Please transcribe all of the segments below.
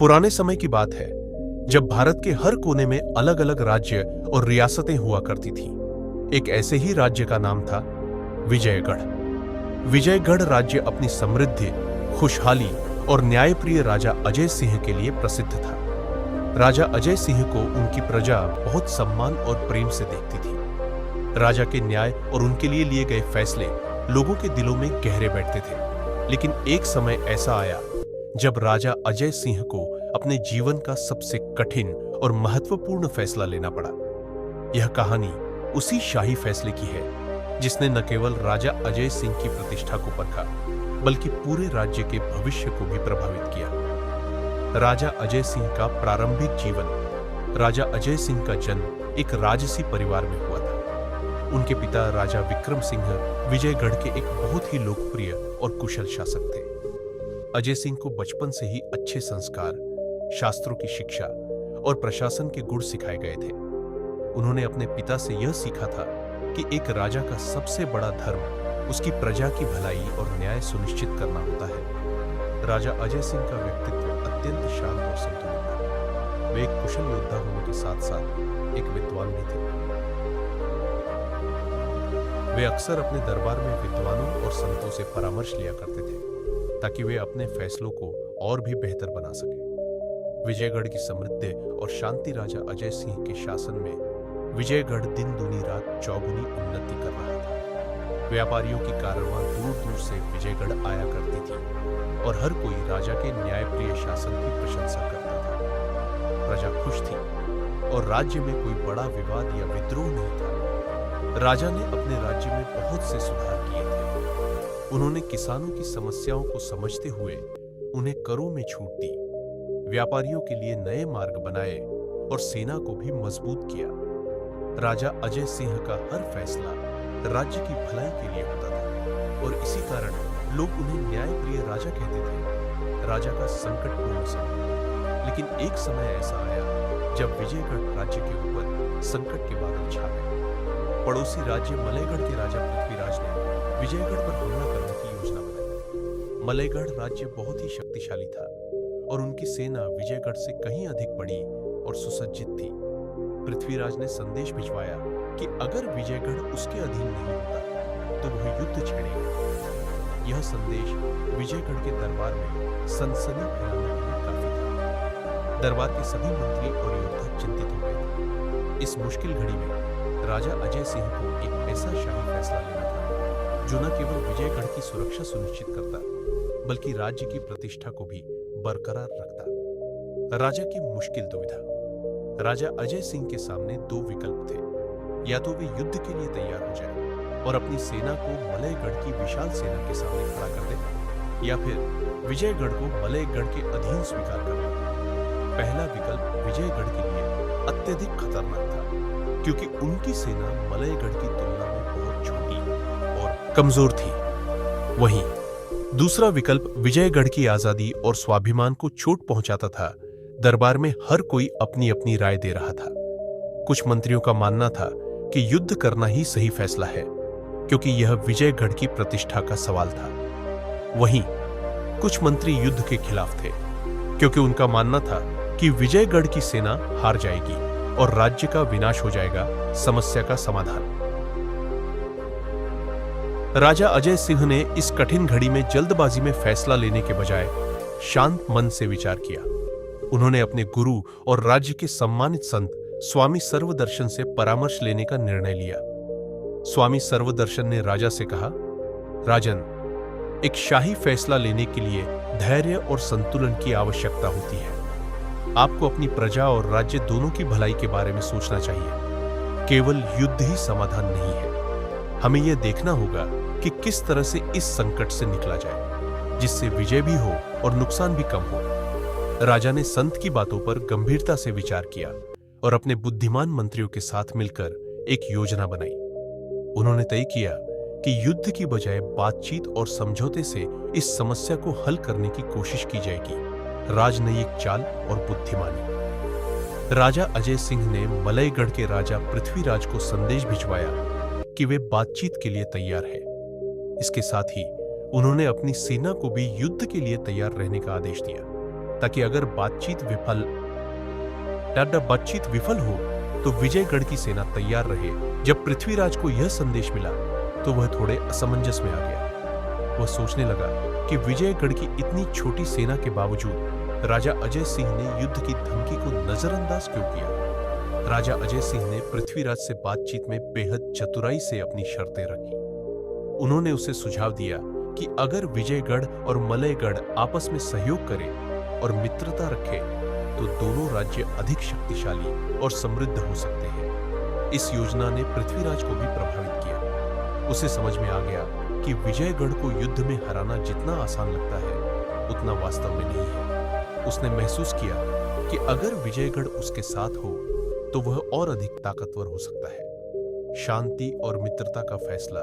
पुराने समय की बात है जब भारत के हर कोने में अलग अलग राज्य और रियासतें हुआ करती थीं। एक ऐसे ही राज्य का नाम था विजयगढ़। विजयगढ़ राज्य अपनी समृद्धि, खुशहाली और न्यायप्रिय राजा अजय सिंह के लिए प्रसिद्ध था। राजा अजय सिंह को उनकी प्रजा बहुत सम्मान और प्रेम से देखती थी। राजा के न्याय और उनके लिए गए फैसले लोगों के दिलों में गहरे बैठते थे। लेकिन एक समय ऐसा आया जब राजा अजय सिंह को अपने जीवन का सबसे कठिन और महत्वपूर्ण फैसला लेना पड़ा। यह कहानी उसी शाही फैसले की है जिसने न केवल राजा अजय सिंह की प्रतिष्ठा को परखा, बल्कि पूरे राज्य के भविष्य को भी प्रभावित किया। राजा अजय सिंह का प्रारंभिक जीवन। राजा अजय सिंह का जन्म एक राजसी परिवार में हुआ था। उनके पिता राजा विक्रम सिंह विजयगढ़ के एक बहुत ही लोकप्रिय और कुशल शासक थे। अजय सिंह को बचपन से ही अच्छे संस्कार, शास्त्रों की शिक्षा और प्रशासन के गुण सिखाए गए थे। उन्होंने अपने पिता से यह सीखा था कि एक राजा का सबसे बड़ा धर्म उसकी प्रजा की भलाई और न्याय सुनिश्चित करना होता है। राजा अजय सिंह का व्यक्तित्व अत्यंत शांत और संतुलित था। वे एक कुशल योद्धा होने के साथ साथ एक विद्वान भी थे। वे अक्सर अपने दरबार में विद्वानों और संतों से परामर्श लिया करते थे ताकि वे अपने फैसलों को और भी बेहतर बना सकें। विजयगढ़ की समृद्धि और शांति राजा अजय सिंह के शासन में विजयगढ़ दिन दूनी रात चौगुनी उन्नति कर रहा था। व्यापारियों की कारवां दूर दूर से विजयगढ़ आया करती थी और हर कोई राजा के न्यायप्रिय शासन की प्रशंसा करता था। प्रजा खुश थी और राज्य में कोई बड़ा विवाद या विद्रोह नहीं था। राजा ने अपने राज्य में बहुत से सुधार किए थे। उन्होंने किसानों की समस्याओं को समझते हुए उन्हें करों में छूट दी, व्यापारियों के लिए नए मार्ग बनाए और सेना को भी मजबूत किया। राजा अजय सिंह का हर फैसला राज्य की भलाई के लिए होता था और इसी कारण लोग उन्हें न्यायप्रिय राजा कहते थे। राजा का संकटपूर्ण समय। लेकिन एक समय ऐसा आया जब विजयगढ़ राज्य के ऊपर संकट के बादल छा गए। पड़ोसी राज्य मलयगढ़ के राजा पृथ्वीराज ने विजयगढ़ पर हमला करने की योजना बनाई। मलयगढ़ राज्य बहुत ही शक्तिशाली था और उनकी सेना विजयगढ़ से कहीं अधिक बड़ी और सुसज्जित थी। पृथ्वीराज ने संदेश भिजवाया कि अगर विजयगढ़ उसके अधीन नहीं होता तो वह युद्ध छेड़ेगा। यह संदेश विजयगढ़ के दरबार में सनसनी फैलाने के लिए काफी था। दरबार के सभी मंत्री और योद्धा चिंतित हो गए थे। इस मुश्किल घड़ी में राजा अजय सिंह को एक ऐसा शाही फैसला लेना था जो न केवल विजयगढ़ की सुरक्षा सुनिश्चित करता, बल्कि राज्य की प्रतिष्ठा को भी बरकरार रखता। राजा की मुश्किल दुविधा। राजा अजय सिंह के सामने दो विकल्प थे। या तो वे युद्ध के लिए तैयार हो जाए और अपनी सेना को मलयगढ़ की विशाल सेना के सामने खड़ा कर दे, या फिर विजयगढ़ को मलयगढ़ के अधीन स्वीकार कर ले। पहला विकल्प विजयगढ़ के लिए अत्यधिक खतरनाक था क्योंकि उनकी सेना मलयगढ़ की तुलना में बहुत छोटी और कमजोर थी। वहीं दूसरा विकल्प विजयगढ़ की आजादी और स्वाभिमान को चोट पहुंचाता था। दरबार में हर कोई अपनी अपनी राय दे रहा था। कुछ मंत्रियों का मानना था कि युद्ध करना ही सही फैसला है क्योंकि यह विजयगढ़ की प्रतिष्ठा का सवाल था। वहीं कुछ मंत्री युद्ध के खिलाफ थे क्योंकि उनका मानना था कि विजयगढ़ की सेना हार जाएगी और राज्य का विनाश हो जाएगा, समस्या का समाधान। राजा अजय सिंह ने इस कठिन घड़ी में जल्दबाजी में फैसला लेने के बजाय शांत मन से विचार किया। उन्होंने अपने गुरु और राज्य के सम्मानित संत स्वामी सर्वदर्शन से परामर्श लेने का निर्णय लिया। स्वामी सर्वदर्शन ने राजा से कहा, राजन, एक शाही फैसला लेने के लिए धैर्य और संतुलन की आवश्यकता होती है। आपको अपनी प्रजा और राज्य दोनों की भलाई के बारे में सोचना चाहिए। केवल युद्ध ही समाधान नहीं है। हमें यह देखना होगा कि किस तरह से इस संकट से निकला जाए जिससे विजय भी हो और नुकसान भी कम हो। राजा ने संत की बातों पर गंभीरता से विचार किया और अपने बुद्धिमान मंत्रियों के साथ मिलकर एक योजना बनाई। उन्होंने तय किया कि युद्ध की बजाय बातचीत और समझौते से इस समस्या को हल करने की कोशिश की जाएगी। राजनयिक चाल और बुद्धिमानी। राजा अजय सिंह ने मलयगढ़ के राजा पृथ्वीराज को संदेश भिजवाया कि वे बातचीत के लिए तैयार है। इसके साथ ही उन्होंने अपनी सेना को भी युद्ध के लिए तैयार रहने का आदेश दिया। ताकि अगर बातचीत विफल हो तो विजयगढ़ की सेना तैयार रहे। जब पृथ्वीराज को यह संदेश मिला तो वह थोड़े असमंजस में आ गया। वह सोचने लगा कि विजयगढ़ की इतनी छोटी सेना के बावजूद राजा अजय सिंह ने युद्ध की धमकी को नजरअंदाज क्यों किया। राजा अजय सिंह ने पृथ्वीराज से बातचीत में बेहद चतुराई से अपनी शर्तें रखी। उन्होंने उसे सुझाव दिया कि अगर विजयगढ़ और मलयगढ़ आपस में सहयोग करें और मित्रता रखें तो दोनों राज्य अधिक शक्तिशाली और समृद्ध हो सकते हैं। इस योजना ने पृथ्वीराज को भी प्रभावित किया। उसे समझ में आ गया कि विजयगढ़ को युद्ध में हराना जितना आसान लगता है उतना वास्तव में नहीं है। उसने महसूस किया कि अगर विजयगढ़ उसके साथ हो तो वह और अधिक ताकतवर हो सकता है। शांति और मित्रता का फैसला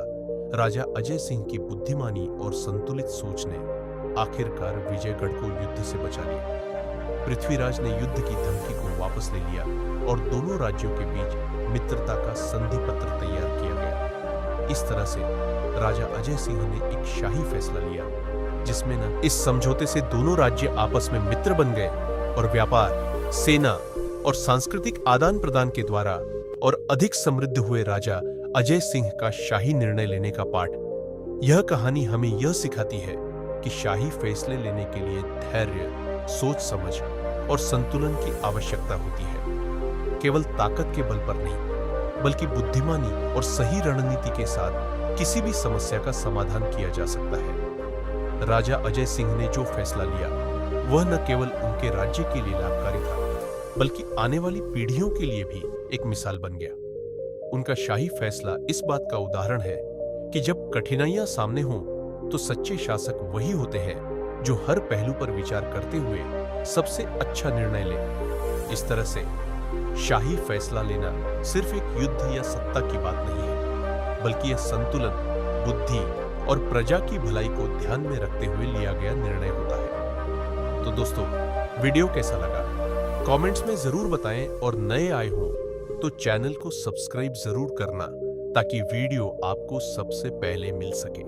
राजा अजय सिंह की बुद्धिमानी और संतुलित सोच ने आखिरकार विजयगढ़ को युद्ध से बचा लिया। पृथ्वीराज ने युद्ध की धमकी को वापस ले लिया और दोनों राज्यों के बीच मित्रता का संधि पत्र तैयार किया गया। इस तरह से राजा अजय सिंह ने एक शाही फैसला लिया जिसमें न इस समझौते से दोनों राज्य आपस में मित्र बन गए और व्यापार, सेना और सांस्कृतिक आदान प्रदान के द्वारा और अधिक समृद्ध हुए राजा अजय सिंह का शाही निर्णय लेने का पाठ। यह कहानी हमें यह सिखाती है कि शाही फैसले लेने के लिए धैर्य, सोच समझ और संतुलन की आवश्यकता होती है। केवल ताकत के बल पर नहीं बल्कि बुद्धिमानी और सही रणनीति के साथ किसी भी समस्या का समाधान किया जा सकता है। राजा अजय सिंह ने जो फैसला लिया वह न केवल उनके राज्य के लिए लाभकारी था बल्कि आने वाली पीढ़ियों के लिए भी एक मिसाल बन गया। उनका शाही फैसला इस बात का उदाहरण है कि जब कठिनाइयां सामने हों तो सच्चे शासक वही होते हैं जो हर पहलू पर विचार करते हुए सबसे अच्छा निर्णय ले। इस तरह से शाही फैसला लेना सिर्फ एक युद्ध या सत्ता की बात नहीं है बल्कि यह संतुलन, बुद्धि और प्रजा की भलाई को ध्यान में रखते हुए लिया गया निर्णय होता है। तो दोस्तों, वीडियो कैसा लगा कमेंट्स में जरूर बताएं और नए आए हो तो चैनल को सब्सक्राइब जरूर करना ताकि वीडियो आपको सबसे पहले मिल सके।